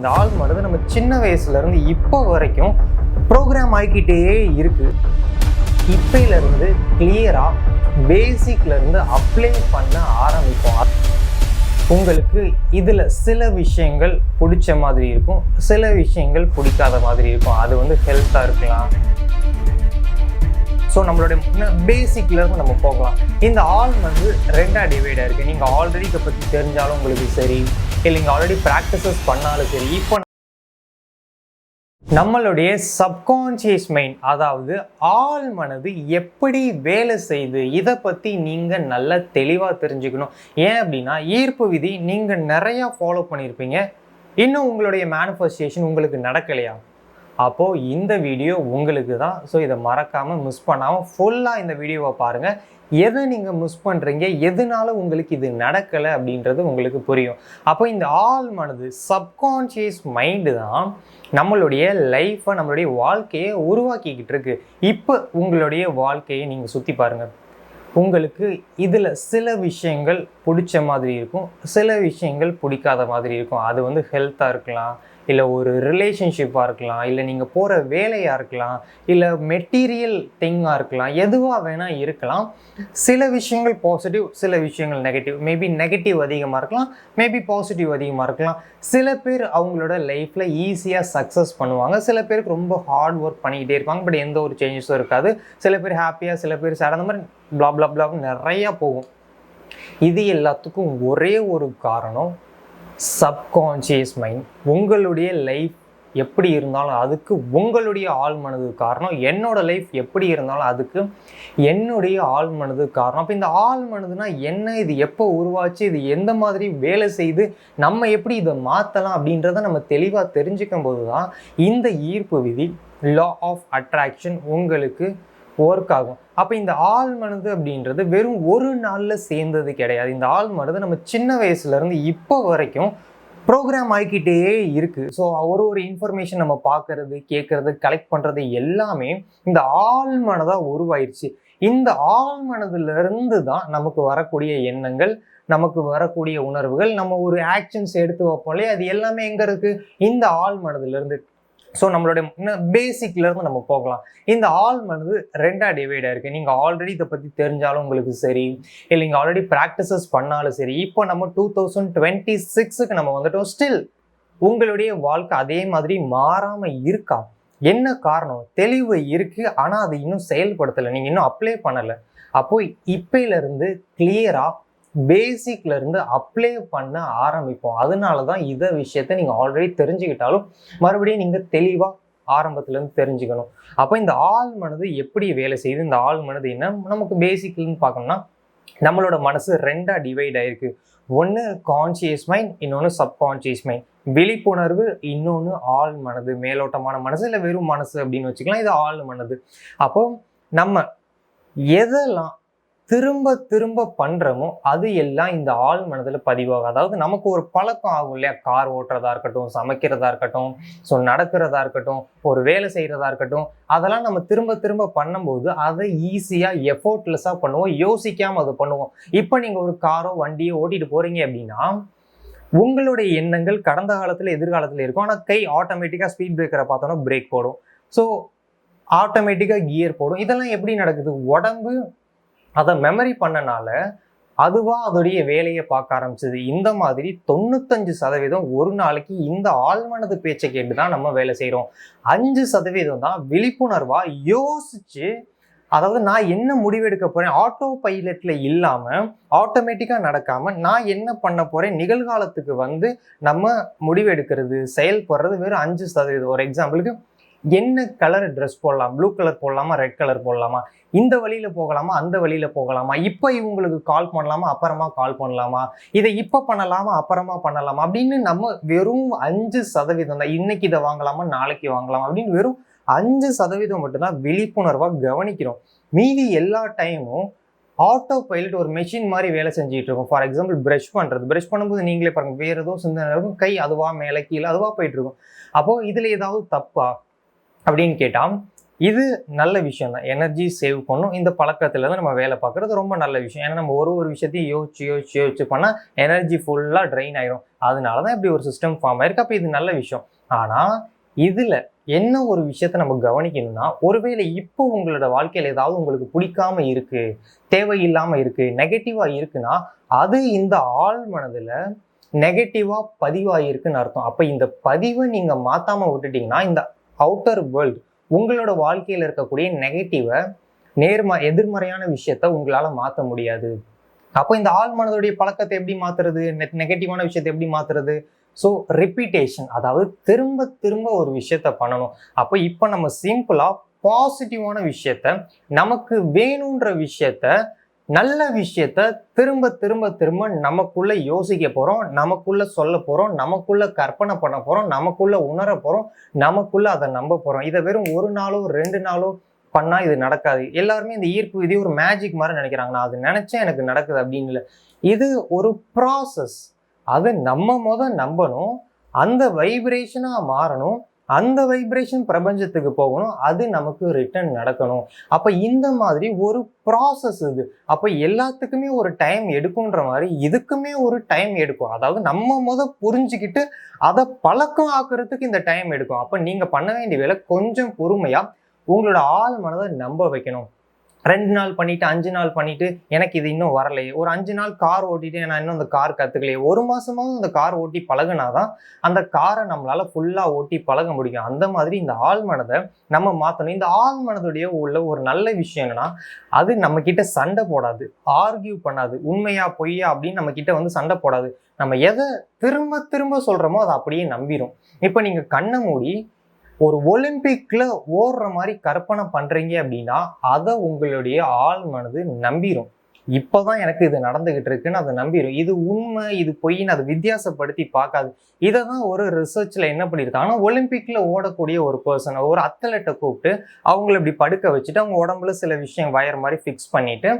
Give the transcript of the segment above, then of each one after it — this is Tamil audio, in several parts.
இந்த ஆழ்மனது நம்ம சின்ன வயசுலேருந்து இப்போ வரைக்கும் ப்ரோக்ராம் ஆகிக்கிட்டே இருக்குது. இப்பையிலேருந்து கிளியராக பேசிக்லேருந்து அப்ளை பண்ண ஆரம்பிப்போம். உங்களுக்கு இதில் சில விஷயங்கள் பிடிச்ச மாதிரி இருக்கும், சில விஷயங்கள் பிடிக்காத மாதிரி இருக்கும். அது ஹெல்த்தாக இருக்கலாம். ஸோ நம்மளுடைய பேசிக்லேருந்து நம்ம போகலாம். இந்த ஆழ்மனது ரெண்டாக டிவைடாக இருக்குது. நீங்கள் ஆல்ரெடி இதை பற்றி தெரிஞ்சாலும் உங்களுக்கு சரி, இல்லை நீங்கள் ஆல்ரெடி ப்ராக்டிசஸ் பண்ணாலும் சரி, இப்போ நம்மளுடைய சப்கான்ஷியஸ் மைண்ட், அதாவது ஆழ்மனது எப்படி வேலை செய்யுது, இதை பற்றி நீங்கள் நல்லா தெளிவாக தெரிஞ்சுக்கணும். ஏன் அப்படின்னா, ஈர்ப்பு விதி நீங்கள் நிறையா ஃபாலோ பண்ணியிருப்பீங்க, இன்னும் உங்களுடைய மேனிஃபெஸ்டேஷன் உங்களுக்கு நடக்கலையா? அப்போது இந்த வீடியோ உங்களுக்கு தான். ஸோ இதை மறக்காமல் மிஸ் பண்ணாமல் ஃபுல்லாக இந்த வீடியோவை பாருங்கள். எதை நீங்கள் மிஸ் பண்ணுறீங்க, எதனால உங்களுக்கு இது நடக்கலை அப்படின்றது உங்களுக்கு புரியும். அப்போ இந்த ஆழ்மனது சப்கான்ஷியஸ் மைண்டு தான் நம்மளுடைய லைஃப்பை, நம்மளுடைய வாழ்க்கையை உருவாக்கிக்கிட்டு இருக்கு. இப்போ உங்களுடைய வாழ்க்கையை நீங்கள் சுற்றி பாருங்கள். உங்களுக்கு இதில் சில விஷயங்கள் பிடிச்ச மாதிரி இருக்கும், சில விஷயங்கள் பிடிக்காத மாதிரி இருக்கும். அது ஹெல்த்தாக இருக்கலாம், இல்லை ஒரு ரிலேஷன்ஷிப்பாக இருக்கலாம், இல்லை நீங்கள் போகிற வேலையாக இருக்கலாம், இல்லை மெட்டீரியல் திங்காக இருக்கலாம், எதுவாக வேணால் இருக்கலாம். சில விஷயங்கள் பாசிட்டிவ், சில விஷயங்கள் நெகட்டிவ். மேபி நெகட்டிவ் அதிகமாக இருக்கலாம், மேபி பாசிட்டிவ் அதிகமாக இருக்கலாம். சில பேர் அவங்களோட லைஃப்பில் ஈஸியாக சக்ஸஸ் பண்ணுவாங்க, சில பேருக்கு ரொம்ப ஹார்ட் ஒர்க் பண்ணிக்கிட்டே இருப்பாங்க, பட் எந்த ஒரு சேஞ்சஸும் இருக்காது. சில பேர் ஹாப்பியாக, சில பேர் சேட், அந்த மாதிரி பிளா பிளா பிளா நிறையா போகும். இது எல்லாத்துக்கும் ஒரே ஒரு காரணம், சப்கான்ஷியஸ் மைண்ட். உங்களுடைய லைஃப் எப்படி இருந்தாலும் அதுக்கு உங்களுடைய ஆழ்மனது காரணம். என்னோட லைஃப் எப்படி இருந்தாலும் அதுக்கு என்னுடைய ஆழ்மனது காரணம். அப்போ இந்த ஆழ்மனதுனா என்ன, இது எப்போ உருவாச்சு, இது எந்த மாதிரி வேலை செய்து, நம்ம எப்படி இதை மாற்றலாம் அப்படின்றத நம்ம தெளிவாக தெரிஞ்சுக்கும் போது தான் இந்த ஈர்ப்பு விதி, லா ஆஃப் அட்ராக்ஷன் உங்களுக்கு ஒர்க் ஆகும். அப்போ இந்த ஆழ்மனது அப்படின்றது வெறும் ஒரு நாளில் சேர்ந்தது கிடையாது. இந்த ஆழ்மனது நம்ம சின்ன வயசுலேருந்து இப்போ வரைக்கும் ப்ரோக்ராம் ஆகிக்கிட்டே இருக்குது. ஸோ ஒரு இன்ஃபர்மேஷன் நம்ம பார்க்கறது, கேட்கறது, கலெக்ட் பண்ணுறது எல்லாமே இந்த ஆழ்மனதாக உருவாயிருச்சு. இந்த ஆழ்மனதுலேருந்து தான் நமக்கு வரக்கூடிய எண்ணங்கள், நமக்கு வரக்கூடிய உணர்வுகள், நம்ம ஒரு ஆக்ஷன்ஸ் எடுத்து வைப்போம்லே, அது எல்லாமே எங்கே இருக்குது? இந்த ஆழ்மனதுலேருந்து. ஸோ நம்மளுடைய பேசிக்லேருந்து நம்ம போகலாம். இந்த ஆழ்மனது ரெண்டாக டிவைடாக இருக்குது. நீங்கள் ஆல்ரெடி இதை பற்றி தெரிஞ்சாலும் உங்களுக்கு சரி, இல்லை நீங்கள் ஆல்ரெடி ப்ராக்டிசஸ் பண்ணாலும் சரி, இப்போ நம்ம 2026க்கு நம்ம வந்துட்டோம். ஸ்டில் உங்களுடைய வாழ்க்கை அதே மாதிரி மாறாமல் இருக்கா? என்ன காரணம்? தெளிவு இருக்குது, ஆனால் அது இன்னும் செயல்படுத்தலை, நீங்கள் இன்னும் அப்ளை பண்ணலை. அப்போது இப்பையிலேருந்து கிளியராக பேசிக்லேருந்து அப்ளை பண்ண ஆரம்பிப்போம். அதனால தான் இதை விஷயத்தை நீங்கள் ஆல்ரெடி தெரிஞ்சுக்கிட்டாலும் மறுபடியும் நீங்கள் தெளிவாக ஆரம்பத்துலேருந்து தெரிஞ்சுக்கணும். அப்போ இந்த ஆழ்மனது எப்படி வேலை செய்யுது, இந்த ஆழ்மனது என்ன, நமக்கு பேசிக்லேருந்து பார்க்கணும்னா, நம்மளோட மனசு ரெண்டாக டிவைட் ஆகிருக்கு. ஒன்று கான்ஷியஸ் மைண்ட், இன்னொன்று சப்கான்ஷியஸ் மைண்ட். விழிப்புணர்வு, இன்னொன்று ஆழ்மனது, மேலோட்டமான மனசு, இல்லை வெறும் மனசு அப்படின்னு வச்சுக்கலாம். இது ஆழ்மனது. அப்போ நம்ம எதெல்லாம் திரும்ப திரும்ப பண்ணுறோமோ அது எல்லாம் இந்த ஆழ் மனதில் பதிவாகும். அதாவது நமக்கு ஒரு பழக்கம் ஆகும் இல்லையா? கார் ஓட்டுறதா இருக்கட்டும், சமைக்கிறதா இருக்கட்டும், ஸோ நடக்கிறதா இருக்கட்டும், ஒரு வேலை செய்கிறதா இருக்கட்டும், அதெல்லாம் நம்ம திரும்ப திரும்ப பண்ணும்போது அதை ஈஸியாக எஃபோர்ட்லெஸ்ஸாக பண்ணுவோம், யோசிக்காமல் அதை பண்ணுவோம். இப்போ நீங்கள் ஒரு காரோ வண்டியோ ஓட்டிட்டு போகிறீங்க அப்படின்னா, உங்களுடைய எண்ணங்கள் கடந்த காலத்தில் எதிர்காலத்தில் இருக்கும். ஆனால் கை ஆட்டோமேட்டிக்காக ஸ்பீட் பிரேக்கரை பார்த்தோன்னா பிரேக் போடும், ஸோ ஆட்டோமேட்டிக்காக கியர் போடும். இதெல்லாம் எப்படி நடக்குது? உடம்பு அதை மெமரி பண்ணனால அதுவாக அதோடைய வேலையை பார்க்க ஆரம்பிச்சது. இந்த மாதிரி 95% ஒரு நாளைக்கு இந்த ஆழ்மனது பேச்சை கேட்டு தான் நம்ம வேலை செய்கிறோம். 5% தான் விழிப்புணர்வாக யோசிச்சு, அதாவது நான் என்ன முடிவெடுக்க போகிறேன், ஆட்டோ பைலட்டில் இல்லாமல், ஆட்டோமேட்டிக்காக நடக்காமல் நான் என்ன பண்ண போகிறேன், நிகழ்காலத்துக்கு நம்ம முடிவெடுக்கிறது, செயல்படுறது வெறும் 5%. ஒரு எக்ஸாம்பிளுக்கு, என்ன கலர் ட்ரெஸ் போடலாம், ப்ளூ கலர் போடலாமா, ரெட் கலர் போடலாமா, இந்த வழியில் போகலாமா, அந்த வழியில் போகலாமா, இப்போ இவங்களுக்கு கால் பண்ணலாமா, அப்புறமா கால் பண்ணலாமா, இதை இப்போ பண்ணலாமா, அப்புறமா பண்ணலாமா அப்படின்னு நம்ம வெறும் 5% தான். இன்னைக்கு இதை வாங்கலாமா, நாளைக்கு வாங்கலாமா அப்படின்னு வெறும் 5% மட்டும்தான் விழிப்புணர்வாக கவனிக்கிறோம். மீதி எல்லா டைமும் ஆட்டோ பைலட் ஒரு மெஷின் மாதிரி வேலை செஞ்சுட்டு இருக்கும். ஃபார் எக்ஸாம்பிள், ப்ரஷ் பண்ணும்போது நீங்களே பாருங்க, வேறு ஏதோ சிந்தனை இருக்கும், கை அதுவா மேலே கீழே அதுவா போயிட்டு இருக்கும். அப்போது இதில் ஏதாவது தப்பா அப்படின்னு கேட்டால், இது நல்ல விஷயம் தான். எனர்ஜி சேவ் பண்ணும். இந்த பழக்கத்துல தான் நம்ம வேலை பார்க்குறது ரொம்ப நல்ல விஷயம். ஏன்னா நம்ம ஒரு விஷயத்தையும் யோசிச்சு பண்ணா எனர்ஜி ஃபுல்லா ட்ரெயின் ஆயிரும். அதனால தான் இப்படி ஒரு சிஸ்டம் ஃபார்ம் ஆயிருக்கு. அப்ப இது நல்ல விஷயம். ஆனா இதுல என்ன ஒரு விஷயத்த நம்ம கவனிக்கணும்னா, ஒருவேளை இப்போ உங்களோட வாழ்க்கையில ஏதாவது உங்களுக்கு பிடிக்காம இருக்கு, தேவையில்லாம இருக்கு, நெகட்டிவா இருக்குன்னா, அது இந்த ஆழ் மனதுல நெகட்டிவா பதிவாயிருக்குன்னு அர்த்தம். அப்ப இந்த பதிவை நீங்க மாத்தாம விட்டுட்டீங்கன்னா, இந்த அவுட்டர் வேர்ல்ட் உங்களோட வாழ்க்கையில இருக்கக்கூடிய நெகட்டிவ எதிர்மறையான விஷயத்த உங்களால மாத்த முடியாது. அப்போ இந்த ஆழ் மனதுடைய பழக்கத்தை எப்படி மாத்துறது? நெகட்டிவான விஷயத்தை எப்படி மாத்துறது? ஸோ ரிப்பீட்டேஷன், அதாவது திரும்ப திரும்ப ஒரு விஷயத்த பண்ணணும். அப்போ இப்போ நம்ம சிம்பிளா பாசிட்டிவான விஷயத்த, நமக்கு வேணுன்ற விஷயத்த, நல்ல விஷயத்த திரும்ப திரும்ப திரும்ப நமக்குள்ள யோசிக்க போறோம், நமக்குள்ள சொல்ல போறோம், நமக்குள்ள கற்பனை பண்ண போறோம், நமக்குள்ள உணர போறோம், நமக்குள்ள அதை நம்ப போறோம். இதை வெறும் ஒரு நாளோ 2 நாளோ பண்ணா இது நடக்காது. எல்லாருமே இந்த ஈர்ப்பு விதி ஒரு மேஜிக் மாதிரி நினைக்கிறாங்க. நான் அது நினைச்சேன் எனக்கு நடக்குது அப்படின்னு இல்லை. இது ஒரு ப்ராசஸ். அது நம்ம நம்பணும், அந்த வைப்ரேஷனா மாறணும், அந்த வைப்ரேஷன் பிரபஞ்சத்துக்கு போகணும், அது நமக்கு ரிட்டர்ன் நடக்கணும். அப்ப இந்த மாதிரி ஒரு ப்ராசஸ் இது. அப்ப எல்லாத்துக்குமே ஒரு டைம் எடுக்கும்ன்ற மாதிரி இதுக்குமே ஒரு டைம் எடுக்கும். அதாவது நம்ம புரிஞ்சுக்கிட்டு அதை பழக்கம் ஆக்குறதுக்கு இந்த டைம் எடுக்கும். அப்ப நீங்க பண்ண வேண்டிய வேலை கொஞ்சம் பொறுமையா உங்களோட ஆள் மனதை நம்ப வைக்கணும். 2 நாள் பண்ணிட்டு 5 நாள் பண்ணிட்டு எனக்கு இது இன்னும் வரலையே, ஒரு 5 நாள் கார் ஓட்டிட்டு நான் இன்னும் அந்த கார் கத்துக்கலையே, 1 மாசமாவது அந்த கார் ஓட்டி பழகுனாதான் அந்த காரை நம்மளால ஃபுல்லா ஓட்டி பழக முடியும். அந்த மாதிரி இந்த ஆழ் மனதை நம்ம மாத்தணும். இந்த ஆழ் மனதுடைய உள்ள ஒரு நல்ல விஷயம் என்னன்னா, அது நம்ம கிட்ட சண்டை போடாது, ஆர்கியூ பண்ணாது, உண்மையா பொய்யா அப்படின்னு நம்ம கிட்ட வந்து சண்டை போடாது. நம்ம எதை திரும்ப திரும்ப சொல்றோமோ அதை அப்படியே நம்பிரும். இப்ப நீங்க கண்ணை மூடி ஒரு ஒலிம்பிக்ல ஓடுற மாதிரி கற்பனை பண்றீங்க அப்படின்னா அதை உங்களுடைய ஆள் மனது நம்பிரும். இப்பதான் எனக்கு இது நடந்துகிட்டு இருக்குன்னு அதை நம்பிரும். இது உண்மை இது பொய்ன்னு அதை வித்தியாசப்படுத்தி பார்க்காது. இதை தான் ஒரு ரிசர்ச்ல என்ன பண்ணியிருக்காங்கன்னா, ஒலிம்பிக்ல ஓடக்கூடிய ஒரு பர்சனை, ஒரு அத்லெட்டை கூப்பிட்டு அவங்கள இப்படி படுக்க வச்சுட்டு அவங்க உடம்புல சில விஷயம் வயர் மாதிரி ஃபிக்ஸ் பண்ணிட்டு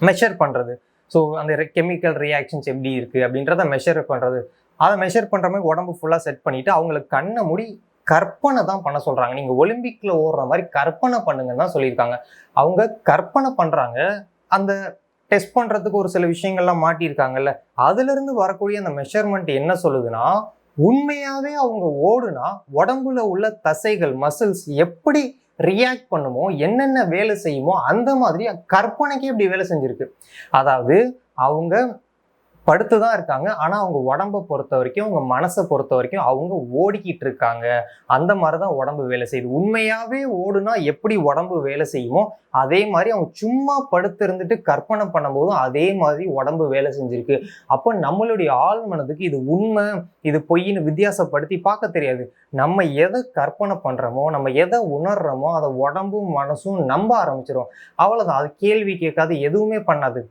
மெஷர் பண்றது. ஸோ அந்த கெமிக்கல் ரியாக்ஷன்ஸ் எப்படி இருக்கு அப்படின்றத மெஷர் பண்றது. அதை மெஷர் பண்ற மாதிரி உடம்பு ஃபுல்லா செட் பண்ணிட்டு அவங்களுக்கு கண்ணை மூடி கற்பனை தான் பண்ண சொல்றாங்க. நீங்க ஒலிம்பிக்ல ஓடுற மாதிரி கற்பனை பண்ணுங்கன்னு தான் சொல்லியிருக்காங்க. அவங்க கற்பனை பண்றாங்க. அந்த டெஸ்ட் பண்றதுக்கு ஒரு சில விஷயங்கள்லாம் மாட்டியிருக்காங்கல்ல, அதுல இருந்து வரக்கூடிய அந்த மெஷர்மெண்ட் என்ன சொல்லுதுன்னா, உண்மையாவே அவங்க ஓடுனா உடம்புல உள்ள தசைகள் மசில்ஸ் எப்படி ரியாக்ட் பண்ணுமோ, என்னென்ன வேலை செய்யுமோ அந்த மாதிரி கற்பனைக்கே இப்படி வேலை செஞ்சிருக்கு. அதாவது அவங்க படுத்துதான் இருக்காங்க, ஆனா அவங்க உடம்பை பொறுத்த வரைக்கும், அவங்க மனசை பொறுத்த வரைக்கும் அவங்க ஓடிக்கிட்டு இருக்காங்க. அந்த மாதிரிதான் உடம்பு வேலை செய்யுது. உண்மையாவே ஓடுனா எப்படி உடம்பு வேலை செய்யுமோ அதே மாதிரி அவங்க சும்மா படுத்து இருந்துட்டு கற்பனை பண்ணும்போதும் அதே மாதிரி உடம்பு வேலை செஞ்சிருக்கு. அப்போ நம்மளுடைய ஆழ் மனதுக்கு இது உண்மை இது பொய்ன்னு வித்தியாசப்படுத்தி பார்க்க தெரியாது. நம்ம எதை கற்பனை பண்றோமோ, நம்ம எதை உணர்றோமோ அதை உடம்பும் மனசும் நம்ப ஆரம்பிச்சிடும். அவ்வளவுதான். அது கேள்வி கேட்காது, எதுவுமே பண்ணாது.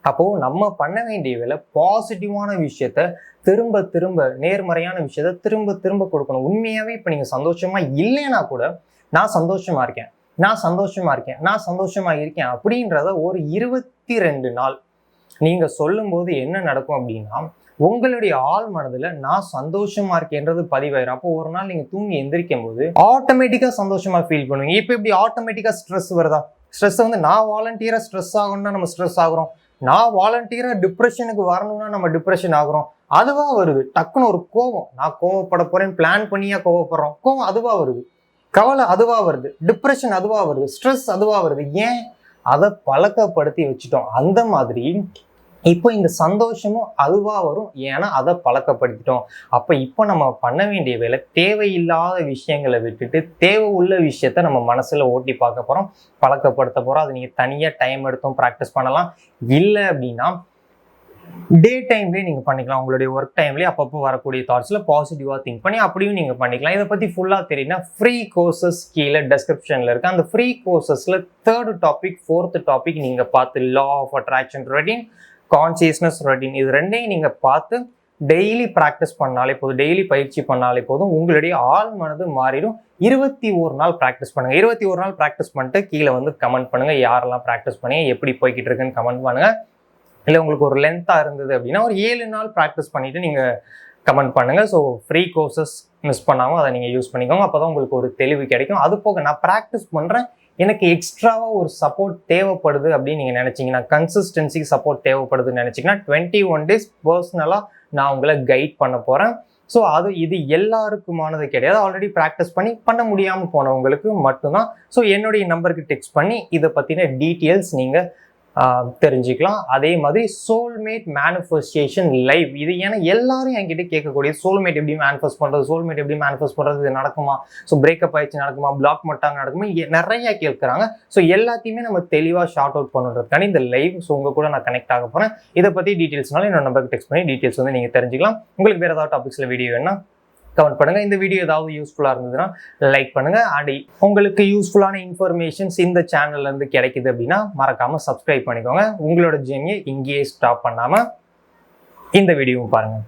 அப்போ நம்ம பண்ண வேண்டிய வேலை பாசிட்டிவான விஷயத்த திரும்ப திரும்ப, நேர்மறையான விஷயத்த திரும்ப திரும்ப கொடுக்கணும். உண்மையாவே இப்ப நீங்க சந்தோஷமா இல்லைன்னா கூட, நான் சந்தோஷமா இருக்கேன், நான் சந்தோஷமா இருக்கேன், நான் சந்தோஷமா இருக்கேன் அப்படின்றத ஒரு 22 நாள் நீங்க சொல்லும் போது என்ன நடக்கும் அப்படின்னா, உங்களுடைய ஆழ் மனதுல நான் சந்தோஷமா இருக்கேன்றது பதிவாயிரும். அப்போ ஒரு நாள் நீங்க தூங்கி எந்திரிக்கும் போது ஆட்டோமேட்டிக்கா சந்தோஷமா ஃபீல் பண்ணுவீங்க. இப்ப எப்படி ஆட்டோமேட்டிக்கா ஸ்ட்ரெஸ் வருதா? ஸ்ட்ரெஸ் வந்து நான் வாலண்டியரா ஸ்ட்ரெஸ் ஆகணும்னா நம்ம ஸ்ட்ரெஸ் ஆகுறோம், நான் வாலண்டியரா டிப்ரெஷனுக்கு வரணும்னா நம்ம டிப்ரெஷன் ஆகுறோம். அதுவா வருது. டக்குன்னு ஒரு கோவம், நான் கோவப்பட போறேன் பிளான் பண்ணியா கோவப்படுறோம், கோவம் அதுவா வருது. கவலை அதுவா வருது, டிப்ரெஷன் அதுவா வருது, ஸ்ட்ரெஸ் அதுவா வருது. ஏன்? அதை பழக்கப்படுத்தி வச்சுட்டோம். அந்த மாதிரி இப்போ இந்த சந்தோஷமும் அதுவா வரும், ஏன்னா அதை பழக்கப்படுத்திட்டோம். அப்ப இப்போ நம்ம பண்ண வேண்டிய வேலை தேவையில்லாத விஷயங்களை விட்டுட்டு தேவை உள்ள விஷயத்த நம்ம மனசுல ஓட்டி பார்க்க போறோம், பழக்கப்படுத்த போறோம். அது நீங்க தனியா டைம் எடுத்தும் ப்ராக்டிஸ் பண்ணலாம். இல்லை அப்படின்னா டே டைம்லேயே நீங்கள் பண்ணிக்கலாம். உங்களுடைய ஒர்க் டைம்லேயே அப்பப்போ வரக்கூடிய தாட்ஸில் பாசிட்டிவாக திங்க் பண்ணி அப்படியும் நீங்கள் பண்ணிக்கலாம். இதை பற்றி ஃபுல்லாக தெரியும்னா ஃப்ரீ கோர்சஸ் கீழே டெஸ்கிரிப்ஷனில் இருக்குது. அந்த free கோர்சஸில் 3rd topic 4th topic நீங்கள் பார்த்து law of attraction routine, consciousness routine, இது ரெண்டையும் நீங்கள் பார்த்து டெய்லி ப்ராக்டிஸ் பண்ணாலே போதும், டெய்லி பயிற்சி பண்ணாலே போதும், உங்களுடைய ஆள் மனது மாறிடும். 21 நாள் ப்ராக்டிஸ் பண்ணுங்கள். 21 நாள் ப்ராக்டிஸ் பண்ணிட்டு கீழே வந்து கமெண்ட் பண்ணுங்கள். யாரெல்லாம் ப்ராக்டிஸ் பண்ணி எப்படி போய்கிட்டு இருக்குன்னு கமெண்ட் பண்ணுங்கள். இல்லை உங்களுக்கு ஒரு லென்த்தாக இருந்தது அப்படின்னா ஒரு 7 நாள் ப்ராக்டிஸ் பண்ணிட்டு நீங்கள் கமெண்ட் பண்ணுங்கள். ஸோ ஃப்ரீ கோர்சஸ் மிஸ் பண்ணாமல் அதை நீங்கள் யூஸ் பண்ணிக்கோங்க. அப்போ தான் உங்களுக்கு ஒரு தெளிவு கிடைக்கும். அது போக நான் ப்ராக்டிஸ் பண்ணுறேன், எனக்கு எக்ஸ்ட்ராவாக ஒரு சப்போர்ட் தேவைப்படுது அப்படின்னு நீங்கள் நினச்சிங்கன்னா, கன்சிஸ்டன்சி சப்போர்ட் தேவைப்படுதுன்னு நினச்சிங்கன்னா 21 days பர்சனலாக நான் உங்களை கைட் பண்ண போகிறேன். ஸோ இது எல்லாருக்குமானது கிடையாது. ஆல்ரெடி ப்ராக்டிஸ் பண்ண முடியாமல் போனவங்களுக்கு மட்டும்தான். ஸோ என்னுடைய நம்பருக்கு டெக்ஸ்ட் பண்ணி இதை பற்றின டீட்டெயில்ஸ் நீங்கள் தெரிஞ்சுக்கலாம். அதே மாதிரி சோல்மேட் மேனிஃபெஸ்டேஷன் லைவ், இது ஏன்னா எல்லாரும் என்கிட்ட கேட்கக்கூடிய சோல்மேட் எப்படி மேனிஃபெஸ்ட் பண்ணுறது, இது நடக்குமா, ஸோ பிரேக்கப் ஆயிடுச்சு நடக்குமா, பிளாக் மட்டும் நடக்குமா, நிறைய கேட்குறாங்க. ஸோ எல்லாத்தையுமே நம்ம தெளிவாக ஷார்ட் அவுட் பண்ணுறதுக்கான இந்த லைவ். ஸோ உங்கள் கூட நான் கனெக்ட் ஆக போகிறேன். இதை பற்றி டீட்டெயில்ஸ்னால என்னோட நம்பருக்கு டெக்ஸ்ட் பண்ணி டீட்டெயில்ஸ் வந்து நீங்கள் தெரிஞ்சுக்கலாம். உங்களுக்கு வேறு ஏதாவது டாபிக்ஸில் வீடியோ வேணும்னா கமெண்ட் பண்ணுங்க. இந்த வீடியோ ஏதாவது யூஸ்ஃபுல்லாக இருந்ததுன்னா லைக் பண்ணுங்க. அண்ட் உங்களுக்கு யூஸ்ஃபுல்லான இன்ஃபர்மேஷன்ஸ் இந்த சேனல்ல இருந்து கிடைக்குது அப்படின்னா மறக்காம சப்ஸ்கிரைப் பண்ணிக்கோங்க. உங்களோட ஜேர்னியை இங்கேயே ஸ்டாப் பண்ணாம இந்த வீடியோவும் பாருங்க.